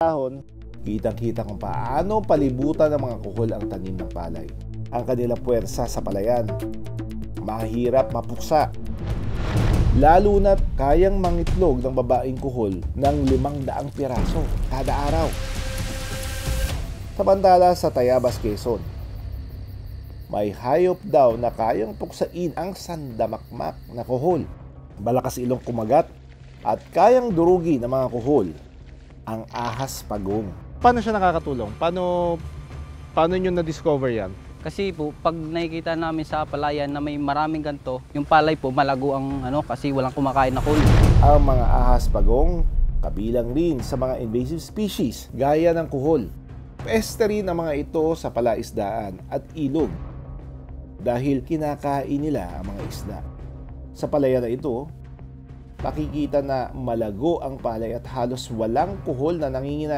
Dahon, kitang-kita kung paano palibutan ng mga kuhol ang tanim ng palay. Ang kanilang puwersa sa palayan, mahirap mapuksa. Lalo na't kayang mangitlog ng babaeng kuhol ng 500 piraso kada araw. Samantala sa Tayabas, Quezon, may hayop daw na kayang puksain ang sandamakmak na kuhol. Malakas ilong kumagat at kayang durugin ng mga kuhol ang ahas pagong. Paano siya nakakatulong? Paano nyo na-discover yan? Kasi po, pag nakikita namin sa palayan na may maraming ganito, yung palay po malago ang kasi walang kumakain na kuhol. Ang mga ahas pagong kabilang rin sa mga invasive species gaya ng kuhol. Peste rin ang mga ito sa palaisdaan at ilog dahil kinakain nila ang mga isda. Sa palayan na ito, makikita na malago ang palay at halos walang kuhol na nanginginan.